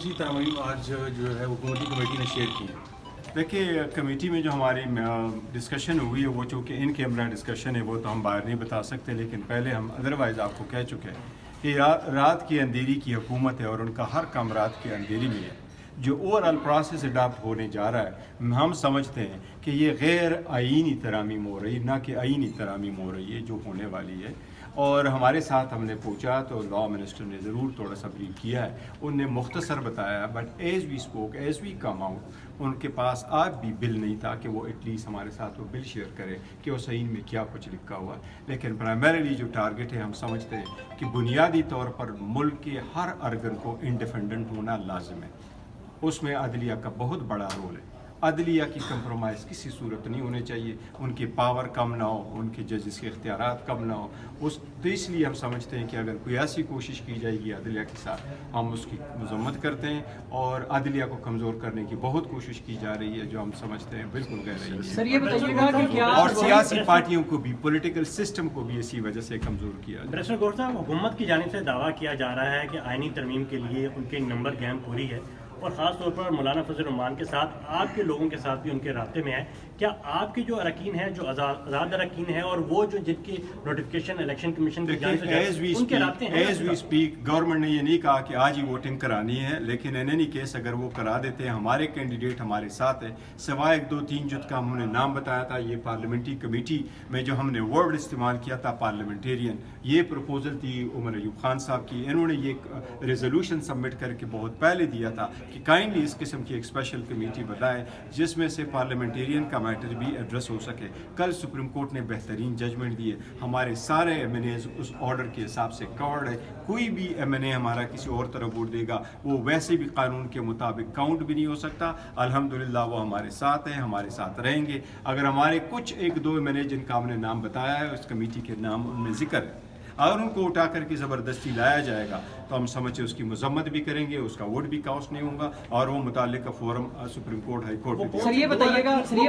سی ترامیم آج جو ہے حکومتی کمیٹی نے شیئر کی ہے. دیکھیے کمیٹی میں جو ہماری ڈسکشن ہوئی ہے وہ چونکہ ان کیمرہ ڈسکشن ہے وہ تو ہم باہر نہیں بتا سکتے، لیکن پہلے ہم ادروائز آپ کو کہہ چکے ہیں کہ رات کی اندھیری کی حکومت ہے اور ان کا ہر کام رات کی اندھیری میں ہے. جو اوور آل پروسیس اڈاپٹ ہونے جا رہا ہے ہم سمجھتے ہیں کہ یہ غیر آئینی ترامیم ہو رہی، نہ کہ آئینی ترامیم ہو رہی ہے جو ہونے والی ہے. اور ہمارے ساتھ ہم نے پوچھا تو لا منسٹر نے ضرور تھوڑا سا بریف کیا ہے، ان نے مختصر بتایا، but as we spoke as we come out ان کے پاس آج بھی بل نہیں تھا کہ وہ ایٹ لیسٹ ہمارے ساتھ وہ بل شیئر کرے کہ وہ صحیح میں کیا کچھ لکھا ہوا. لیکن پرائمریلی جو ٹارگٹ ہے ہم سمجھتے ہیں کہ بنیادی طور پر ملک کے ہر ارگن کو انڈیپینڈنٹ ہونا لازم ہے. اس میں عدلیہ کا بہت بڑا رول ہے. عدلیہ کی کمپرومائز کسی صورت نہیں ہونے چاہیے، ان کی پاور کم نہ ہو، ان کے ججز کے اختیارات کم نہ ہو. تو اس لیے ہم سمجھتے ہیں کہ اگر کوئی ایسی کوشش کی جائے گی عدلیہ کے ساتھ ہم اس کی مذمت کرتے ہیں، اور عدلیہ کو کمزور کرنے کی بہت کوشش کی جا رہی ہے جو ہم سمجھتے ہیں بالکل غیر ہے. سر یہ بتائیے گا کہ کیا اور سیاسی پارٹیوں کو بھی، پولیٹیکل سسٹم کو بھی اسی وجہ سے کمزور کیا جائے. بیرسٹر گور صاحب، حکومت کی جانب سے دعویٰ کیا جا رہا ہے کہ آئینی ترمیم کے لیے ان کی نمبر گیم پوری ہے، اور خاص طور پر مولانا فضل الرحمان کے ساتھ آپ کے لوگوں کے ساتھ بھی ان کے رابطے میں ہے. کیا آپ کے جو اراکین ہیں، جو آزاد اراکین ہیں، اور وہ جو جن کی نوٹیفکیشن الیکشن کمیشن کی جانب سے ان کے رابطے ہیں؟ ایز وی اسپیک گورنمنٹ نے یہ نہیں کہا کہ آج ہی ووٹنگ کرانی ہے، لیکن ان اینی کیس اگر وہ کرا دیتے ہیں، ہمارے کینڈیڈیٹ ہمارے ساتھ ہے، سوائے 2-3 جت کا ہم نے نام بتایا تھا. یہ پارلیمنٹری کمیٹی میں جو ہم نے ورڈ استعمال کیا تھا پارلیمنٹیرین، یہ پروپوزل تھی عمر ایوب خان صاحب کی. انہوں نے یہ ریزولوشن سبمٹ کر کے بہت پہلے دیا تھا کہ کائنڈلی اس قسم کی ایک اسپیشل کمیٹی بتائے جس میں سے پارلیمنٹیرین کا میٹر بھی ایڈریس ہو سکے. کل سپریم کورٹ نے بہترین ججمنٹ دیے، ہمارے سارے ایم این ایز اس آرڈر کے حساب سے کورڈ ہے. کوئی بھی ایم این اے ہمارا کسی اور طرف ووٹ دے گا وہ ویسے بھی قانون کے مطابق کاؤنٹ بھی نہیں ہو سکتا. الحمدللہ وہ ہمارے ساتھ ہیں، ہمارے ساتھ رہیں گے. اگر ہمارے کچھ 1-2 ایم این اے جن کا ہم نے نام بتایا ہے، اس کمیٹی کے نام ان میں ذکر ہے، اگر ان کو اٹھا کر کے زبردستی لایا جائے گا تو ہم سمجھے اس کی مذمت بھی کریں گے، اس کا ووٹ بھی کاسٹ نہیں ہوگا، اور وہ متعلقہ forum supreme court high court میں. سر یہ بتائیے گا کہ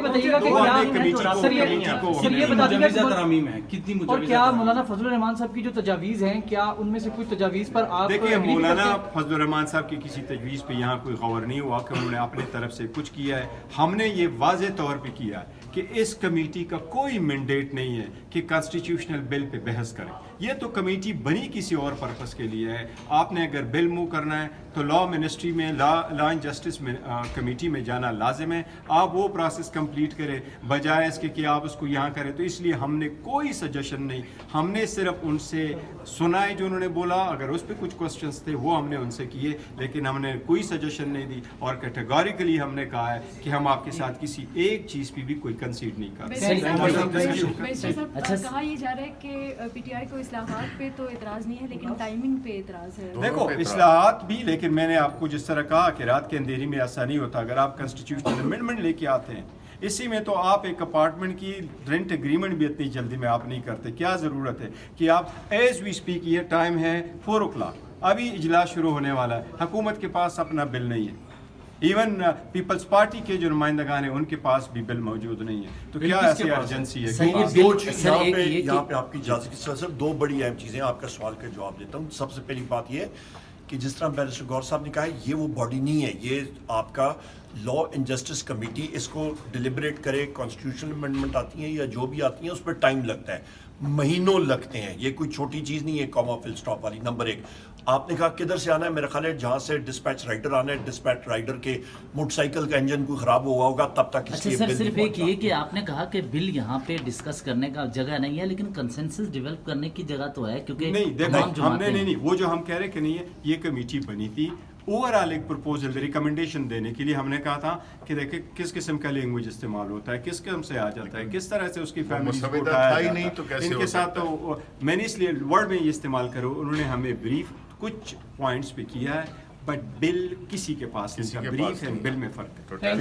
اور کیا مولانا فضل الرحمان صاحب کی جو تجاویز ہیں، کیا ان میں سے کوئی تجاویز پر آپ دیکھیے مولانا فضل الرحمان صاحب کی کسی تجویز پہ یہاں کوئی غور نہیں ہوا کہ انہوں نے اپنی طرف سے کچھ کیا ہے. ہم نے یہ واضح طور پہ کیا ہے کہ اس کمیٹی کا کوئی مینڈیٹ نہیں ہے کہ کانسٹیٹیوشنل بل پہ بحث کرے. یہ تو کمیٹی بنی کسی اور پرپس کے لیے ہے. آپ نے اگر بل موو کرنا ہے تو لا منسٹری میں لا اینڈ جسٹس میں کمیٹی میں جانا لازم ہے. آپ وہ پروسیس کمپلیٹ کریں بجائے اس کے کہ آپ اس کو یہاں کریں. تو اس لیے ہم نے کوئی سجیشن نہیں، ہم نے صرف ان سے سنا ہے جو انہوں نے بولا. اگر اس پہ کچھ کوسچنس تھے وہ ہم نے ان سے کیے، لیکن ہم نے کوئی سجیشن نہیں دی. اور کیٹیگوریکلی ہم نے کہا ہے کہ ہم آپ کے ساتھ کسی ایک چیز پہ بھی کوئی کنسیڈ نہیں کرتے. کہا یہ جا رہا ہے کہ پی ٹی آئی کو اصلاحات پہ تو اعتراض نہیں ہے لیکن ٹائمنگ پہ اعتراض ہے. دیکھو اصلاحات بھی، لیکن میں نے آپ کو جس طرح کہا کہ رات کے اندھیری میں ایسا نہیں ہوتا. اگر آپ کنسٹیٹیوشنل امینڈمنٹ لے کے آتے ہیں اسی میں، تو آپ ایک اپارٹمنٹ کی رینٹ اگریمنٹ بھی اتنی جلدی میں آپ نہیں کرتے. کیا ضرورت ہے کہ آپ ایز وی اسپیک، یہ ٹائم ہے 4 o'clock، ابھی اجلاس شروع ہونے والا ہے، حکومت کے پاس اپنا بل نہیں ہے. ایون پیپلز پارٹی کے جو نمائندگان ہیں ان کے پاس بھی بل موجود نہیں ہے. تو کیا ایسی ایرجنسی ہے؟ یہاں پہ آپ کی اجازت کے ساتھ صرف 2 بڑی اہم چیزیں آپ کا سوال کا جواب دیتا ہوں. سب سے پہلی بات یہ کہ جس طرح بیرسٹر گور صاحب نے کہا ہے، یہ وہ باڈی نہیں ہے، یہ آپ کا لا اینڈ جسٹس کمیٹی اس کو ڈیلیبریٹ کرے. کانسٹیٹیوشنل امینڈمنٹ آتی ہیں یا جو بھی آتی ہیں اس پہ ٹائم لگتا ہے، مہینوں لگتے ہیں. یہ کوئی چھوٹی چیز نہیں ہے کاما فل سٹاپ والی. نمبر 1، آپ نے کہا کدھر سے آنا ہے، میرا خیال ہے جہاں سے ڈسپیچ رائڈر آنا ہے، ڈسپیچ رائڈر کے موٹر سائیکل کا انجن کوئی خراب ہوا ہوگا تب تک اس لیے. سر صرف ایک یہ کہ آپ نے کہا کہ بل یہاں پہ ڈسکس کرنے کا جگہ نہیں ہے، لیکن کنسنسس ڈیولپ کرنے کی جگہ تو ہے. کیونکہ نہیں، وہ جو ہم کہہ رہے کہ نہیں ہے، یہ کمیٹی بنی تھی اوور آل ایک پرپوزل ریکمنڈیشن دینے کے لیے. ہم نے کہا تھا کہ دیکھیں کس قسم کا لینگویج استعمال ہوتا ہے، کس قسم سے آ جاتا ہے، کس طرح سے اس کی فیملی کو اٹھایا جاتا ہے. ان کے ساتھ تو میں نے اس لیے ورڈ میں یہ استعمال کرو، انہوں نے ہمیں بریف کچھ پوائنٹس پہ کیا ہے، بٹ بل کسی کے پاس نہیں. بریف ہے، بل میں فرق ہے.